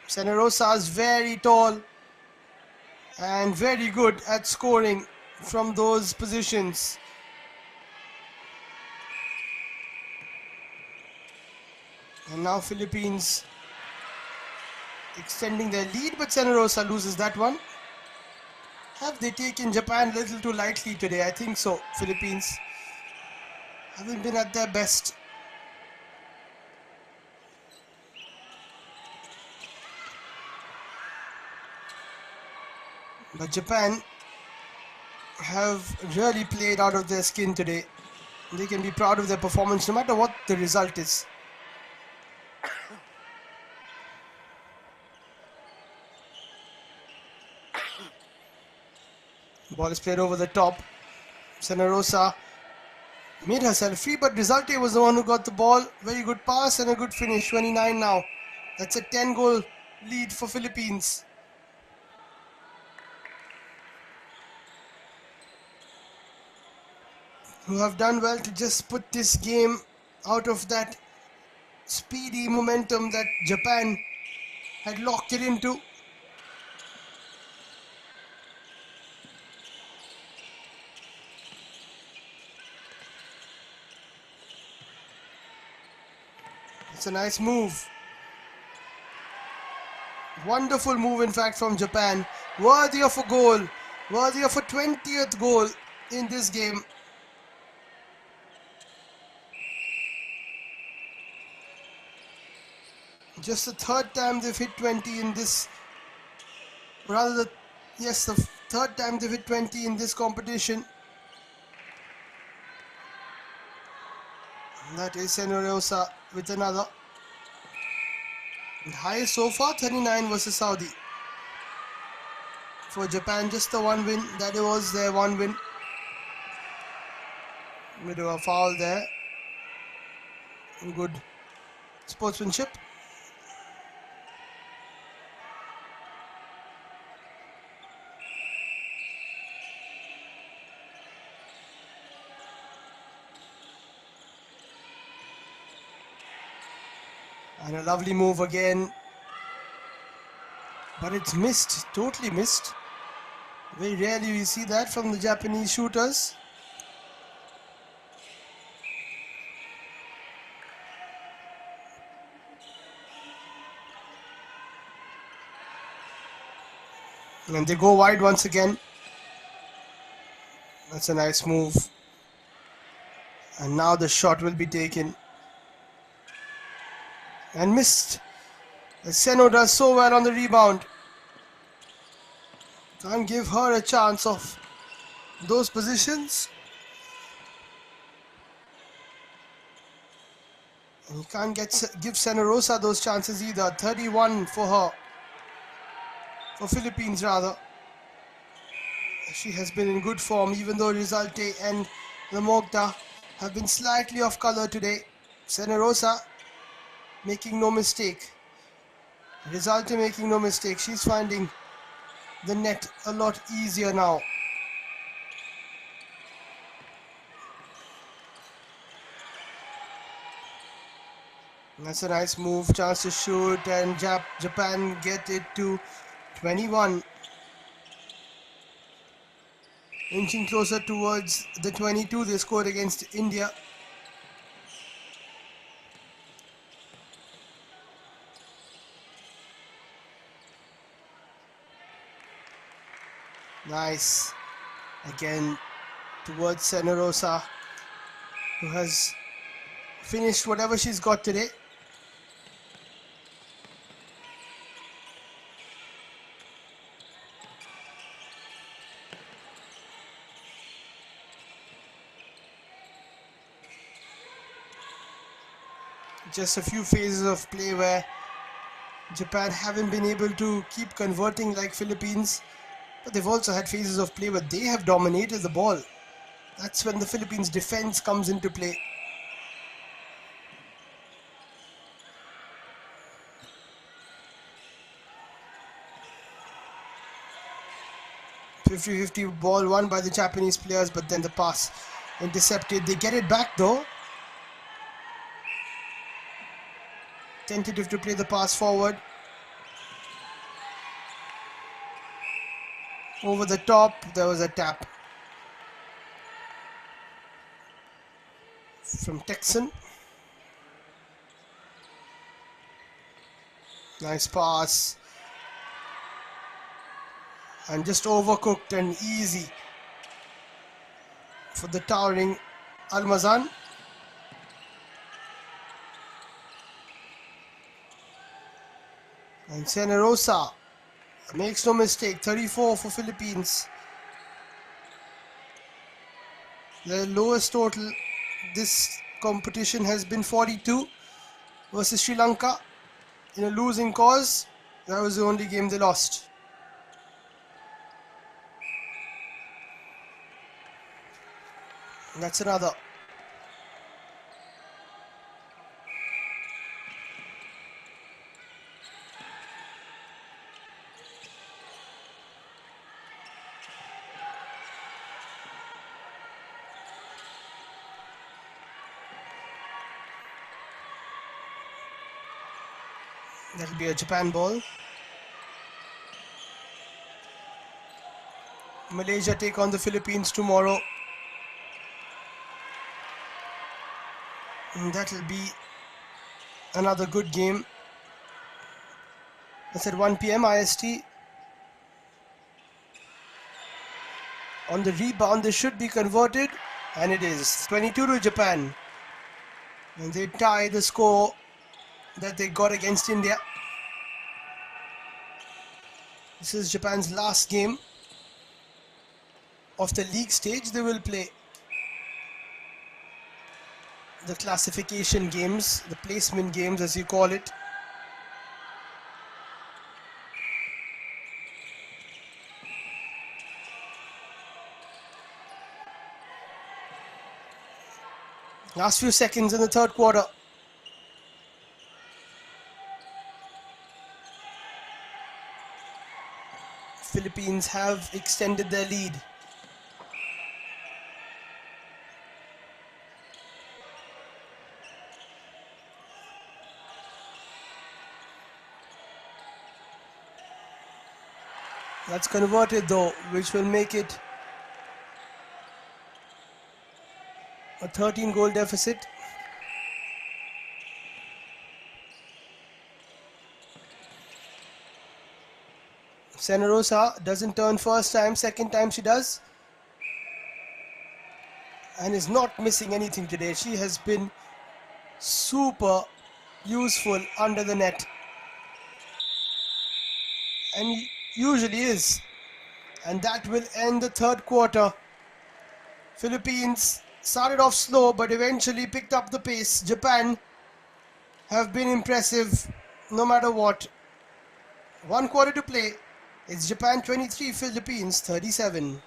Senarosa is very tall and very good at scoring from those positions. And now Philippines extending their lead, but Senarosa loses that one. Have they taken Japan a little too lightly today? I think so. Philippines haven't been at their best. But Japan have really played out of their skin today. They can be proud of their performance no matter what the result is. Ball is played over the top. Senarosa made herself free, but Rizalte was the one who got the ball. Very good pass and a good finish. 29 now. That's a 10-goal lead for Philippines. Who have done well to just put this game out of that speedy momentum that Japan had locked it into. It's a nice move. Wonderful move, in fact, from Japan. Worthy of a goal. Worthy of a 20th goal in this game. Just the third time they've hit 20 in this. The third time they've hit 20 in this competition. That is Senorosa with another. And highest so far, 39 versus Saudi. For Japan, just the one win. That was their one win. Bit of a foul there. Good sportsmanship. And a lovely move again. But it's missed, totally missed. Very rarely we see that from the Japanese shooters. And they go wide once again. That's a nice move. And now the shot will be taken. And missed. Seno does so well on the rebound. Can't give her a chance of those positions. And you can't give Senorosa those chances either. 31 for her. For Philippines rather. She has been in good form, even though Rizalte and Lamogta have been slightly off color today. Senorosa making no mistake. Rizalte making no mistake. She's finding the net a lot easier now. That's a nice move. Chance to shoot, and Japan get it to 21. Inching closer towards the 22 they scored against India. Nice. Again towards Senorosa, who has finished whatever she's got today. Just a few phases of play where Japan haven't been able to keep converting like Philippines, but they've also had phases of play where they have dominated the ball. That's when the Philippines defense comes into play. .50-50 ball won by the Japanese players, but then the pass intercepted. They get it back though. Tentative to play the pass forward. Over the top, there was a tap from Texan. Nice pass. And just overcooked and easy for the towering Almazan. And Senorosa makes no mistake, 34 for Philippines. Their lowest total this competition has been 42 versus Sri Lanka in a losing cause. That was the only game they lost. And that's another. That'll be a Japan ball. Malaysia take on the Philippines tomorrow. And that'll be another good game. That's at 1 p.m. IST. On the rebound, they should be converted. And it is 22 to Japan. And they tie the score that they got against India. This is Japan's last game of the league stage they will play. the classification games, the placement games as you call it. Last few seconds in the third quarter. Philippines have extended their lead. That's converted though, which will make it a 13-goal deficit. Senarosa doesn't turn first time, second time she does. And is not missing anything today. She has been super useful under the net. And usually is. And that will end the third quarter. Philippines started off slow but eventually picked up the pace. Japan have been impressive no matter what. 1 quarter to play. It's Japan 23, Philippines 37.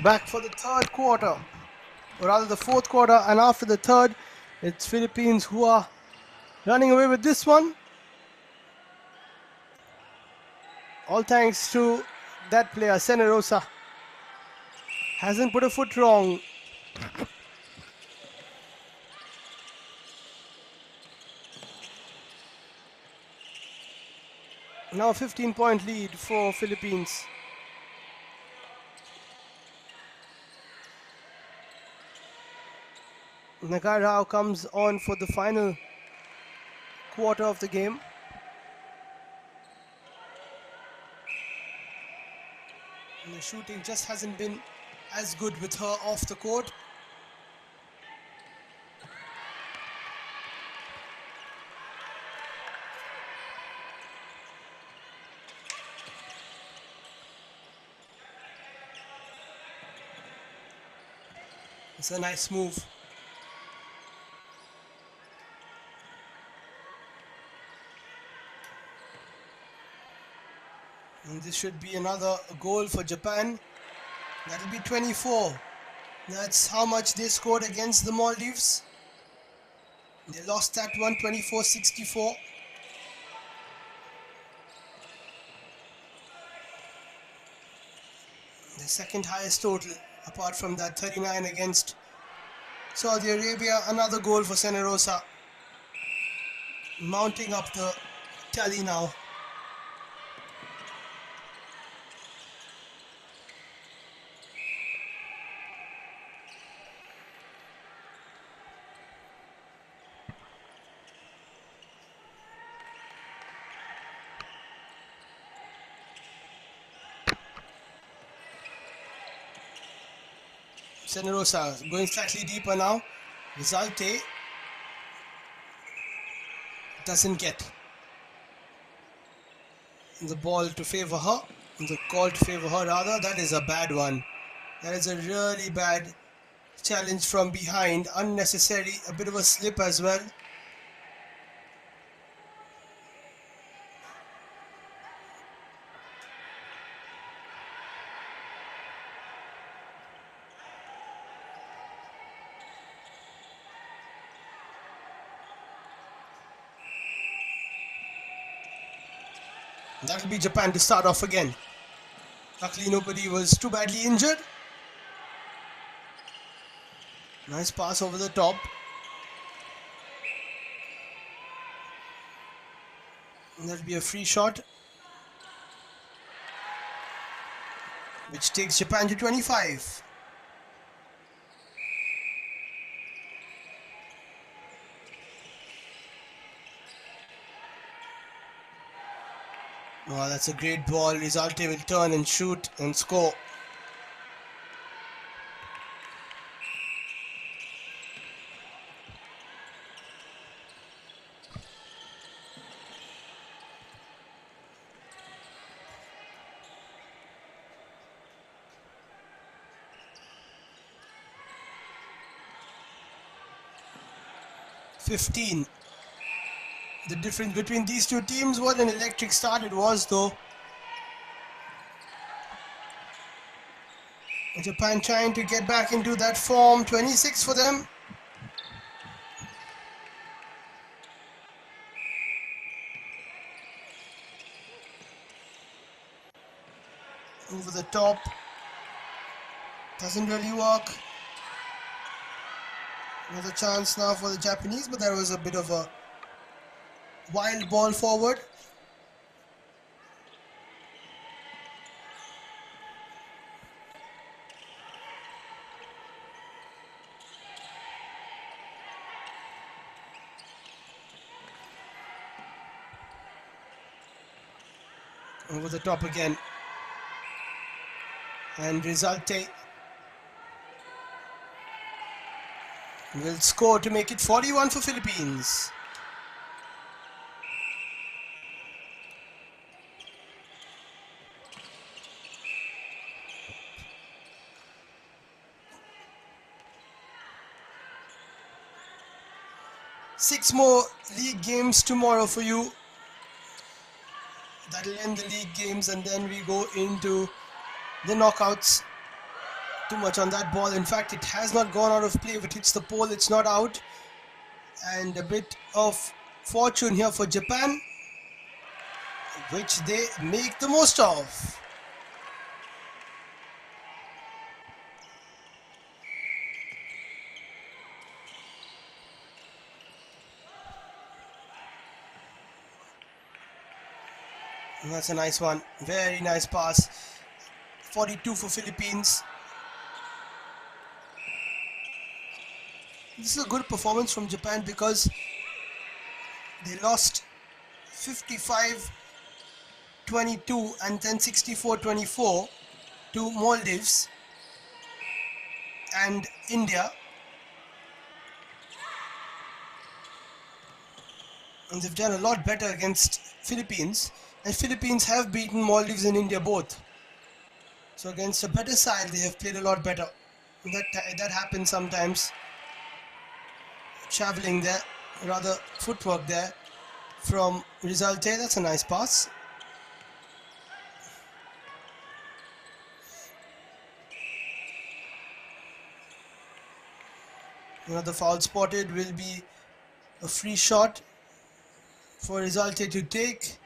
Back for the third quarter, or rather the fourth quarter, and after the third, it's Philippines who are running away with this one. All thanks to that player, Senerosa. Hasn't put a foot wrong. Now a 15-point lead for Philippines. Nagai Rao comes on for the final quarter of the game. And the shooting just hasn't been as good with her off the court. It's a nice move. And this should be another goal for Japan. That'll be 24. That's how much they scored against the Maldives. They lost that one 24-64. The second highest total, apart from that 39 against Saudi Arabia. Another goal for Senerosa. Mounting up the tally now. Senerosa going slightly deeper now. Rizalte doesn't get the ball to favor her, the call to favor her rather. That is a bad one. That is a really bad challenge from behind. Unnecessary, a bit of a slip as well. That will be Japan to start off again. Luckily nobody was too badly injured. Nice pass over the top. That'll be a free shot, which takes Japan to 25. Oh, that's a great ball. Rizalte will turn and shoot and score. (15). The difference between these two teams, what an electric start it was though. Japan trying to get back into that form. 26 for them. Over the top. Doesn't really work. Another chance now for the Japanese, but there was a bit of a wild ball forward. Over the top again. And Rizalte will score to make it 41 for Philippines. Six more league games tomorrow for you. That'll end the league games and then we go into the knockouts. too much on that ball. In fact, it has not gone out of play. If it hits the pole, it's not out. And a bit of fortune here for Japan, which they make the most of. And that's a nice one. Very nice pass. 42 for Philippines. This is a good performance from Japan because they lost 55-22 and then 64-24 to Maldives and India. And they've done a lot better against Philippines. And Philippines have beaten Maldives and India both. So against a better side, they have played a lot better. That happens sometimes. Traveling there, rather footwork there from Rizalte. That's a nice pass. Another foul spotted will be a free shot for Rizalte to take.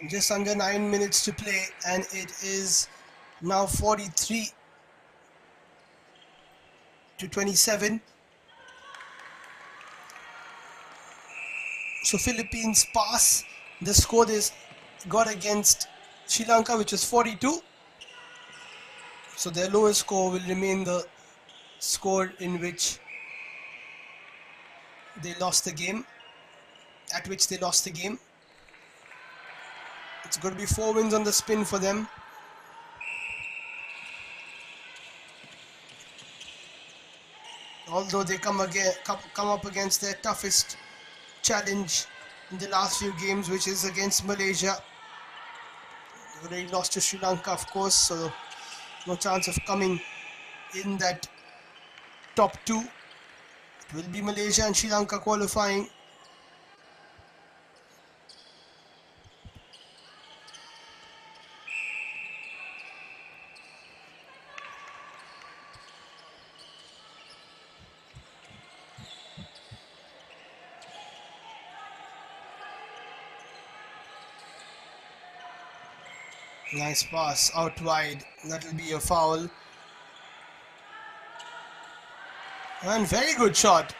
Just under 9 minutes to play, and it is now 43-27. So Philippines pass the score they got against Sri Lanka, which was 42. So their lowest score will remain the score in which they lost the game, at which they lost the game. It's going to be 4 wins on the spin for them. Although they come up against their toughest challenge in the last few games, which is against Malaysia. They already lost to Sri Lanka, of course, so no chance of coming in that top 2. It will be Malaysia and Sri Lanka qualifying. Nice pass out wide. That will be a foul. And very good shot.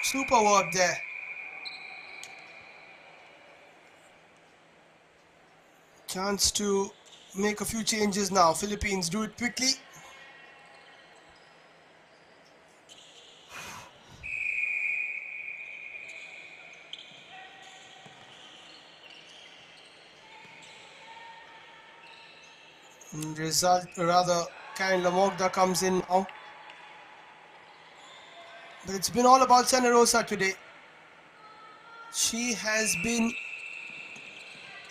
Super work there. Chance to make a few changes now. Philippines do it quickly. Karen Lamogda comes in now. But it's been all about Sana Rosa today. She has been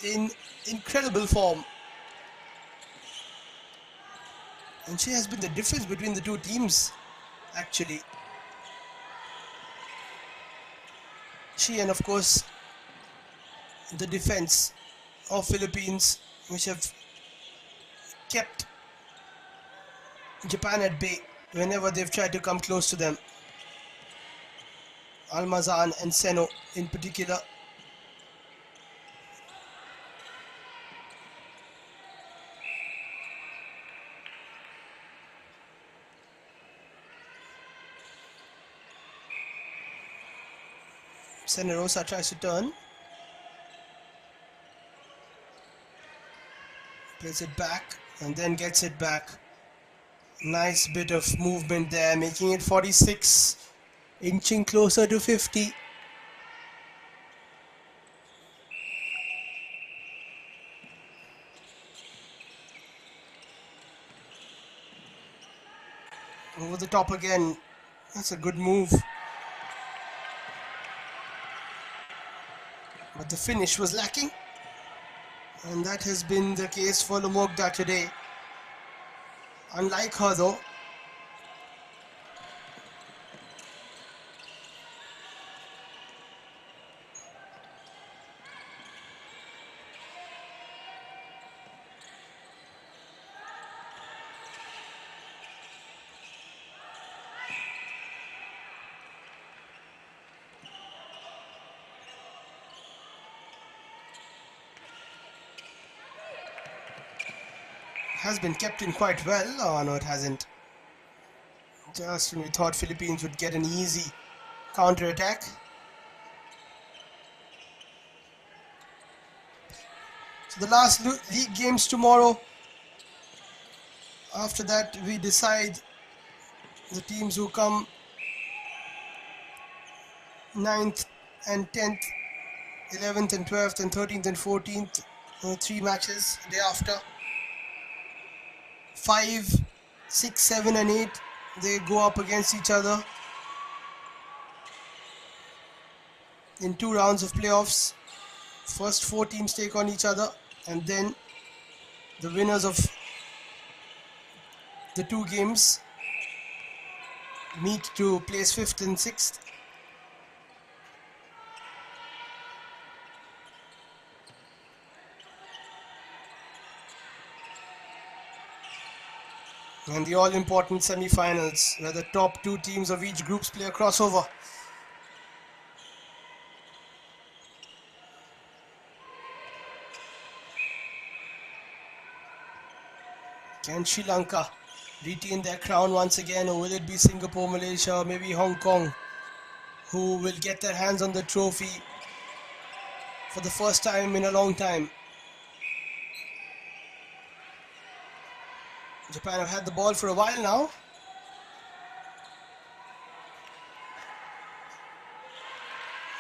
in incredible form. And she has been the difference between the two teams, actually. She and, of course, the defense of Philippines, which have kept Japan at bay whenever they've tried to come close to them. Almazan and Seno in particular. Sana Rosa tries to turn. Plays it back and then gets it back. Nice bit of movement there, making it 46, inching closer to 50. Over the top again. That's a good move. But the finish was lacking. And that has been the case for Lamogda today. Unlike her though. has been kept in quite well. Oh no, it hasn't. Just when we thought Philippines would get an easy counter-attack. So the last league games tomorrow. After that, we decide the teams who come 9th and 10th, 11th and 12th and 13th and 14th. 3 matches the day after. 5, 6, 7 and 8, they go up against each other in 2 rounds of playoffs. First 4 teams take on each other, and then the winners of the 2 games meet to place 5th and 6th. And the all-important semi-finals, where the top 2 teams of each group play a crossover. Can Sri Lanka retain their crown once again, or will it be Singapore, Malaysia, or maybe Hong Kong who will get their hands on the trophy for the first time in a long time? Japan have had the ball for a while now.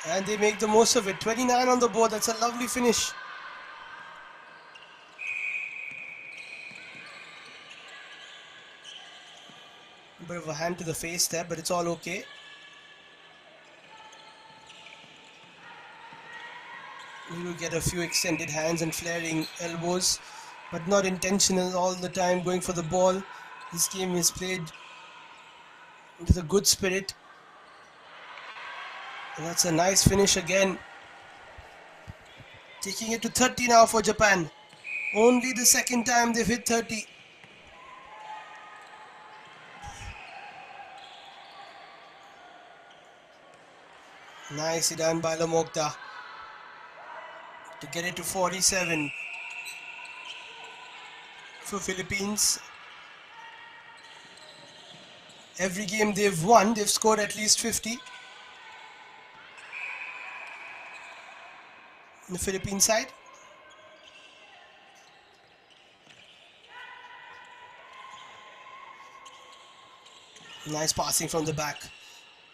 And they make the most of it. 29 on the board. That's a lovely finish. A bit of a hand to the face there, but it's all okay. We will get a few extended hands and flaring elbows, but not intentional all the time going for the ball. This game is played with a good spirit. And that's a nice finish again. Taking it to 30 now for Japan. Only the second time they've hit 30. Nicely done by Lamokta to get it to 47 for Philippines. Every game they've won, they've scored at least 50. On the Philippine side. Nice passing from the back.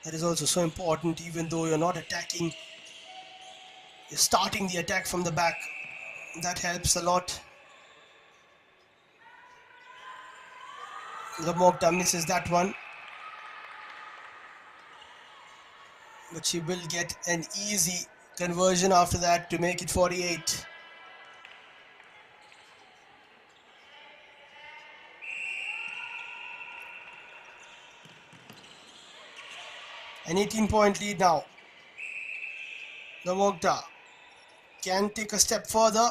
That is also so important, even though you're not attacking. You're starting the attack from the back. That helps a lot. Lamokta misses that one. But she will get an easy conversion after that to make it 48. An 18-point lead now. Lamokta can take a step further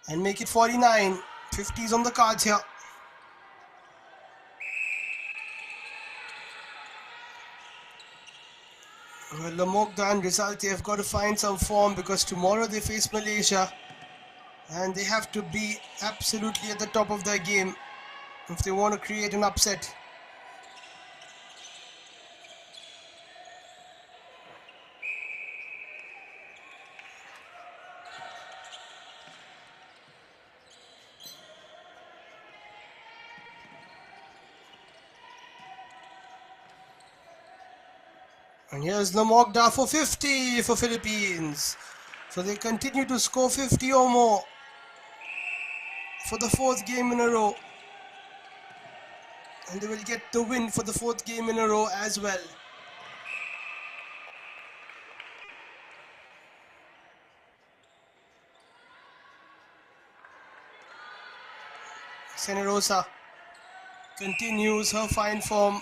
and make it 49. 50s on the cards here. Well, Lamokta and Rizalti have got to find some form, because tomorrow they face Malaysia and they have to be absolutely at the top of their game if they want to create an upset. And here's Lamokta for 50 for Philippines. So they continue to score 50 or more for the 4th game in a row. And they will get the win for the 4th game in a row as well. Senerosa continues her fine form.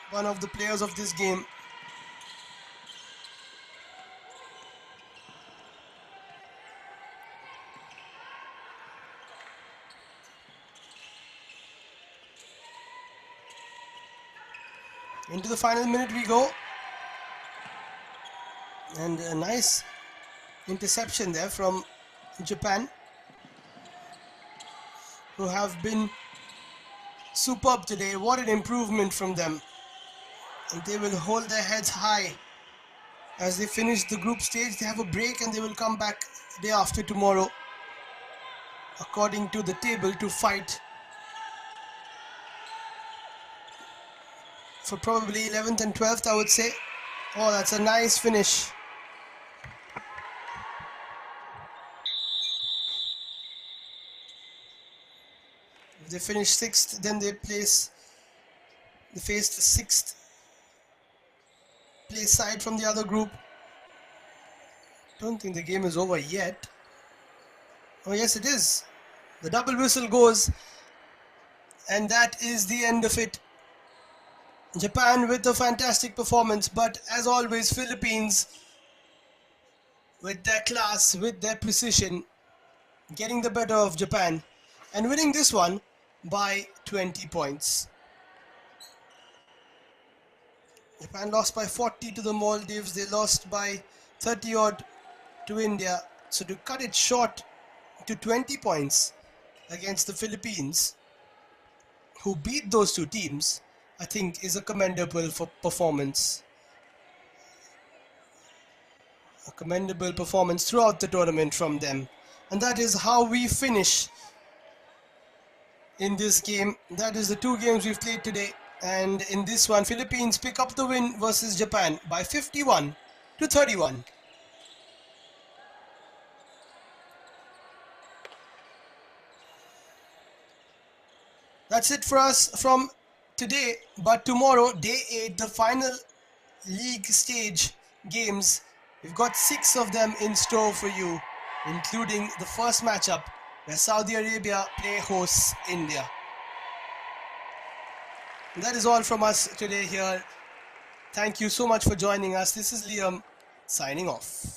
One of the players of this game. Into the final minute we go. And a nice interception there from Japan. who have been superb today. What an improvement from them. And they will hold their heads high as they finish the group stage. They have a break and they will come back day after tomorrow, according to the table, to fight for probably 11th and 12th, I would say. Oh, that's a nice finish. If they finish 6th, then they face the 6th place side from the other group. Don't think the game is over yet. Oh yes, it is. The double whistle goes, and that is the end of it. Japan with a fantastic performance, but as always, Philippines with their class, with their precision, getting the better of Japan and winning this one by 20 points. Japan lost by 40 to the Maldives. They lost by 30 odd to India. So to cut it short to 20 points against the Philippines, who beat those two teams, I think is a commendable performance. A commendable performance throughout the tournament from them. And that is how we finish in this game. That is the two games we've played today. And in this one, Philippines pick up the win versus Japan by 51 to 31. That's it for us from today. But tomorrow, day 8, the final league stage games. We've got 6 of them in store for you, including the first matchup where Saudi Arabia play hosts India. And that is all from us today here. Thank you so much for joining us. This is Liam signing off.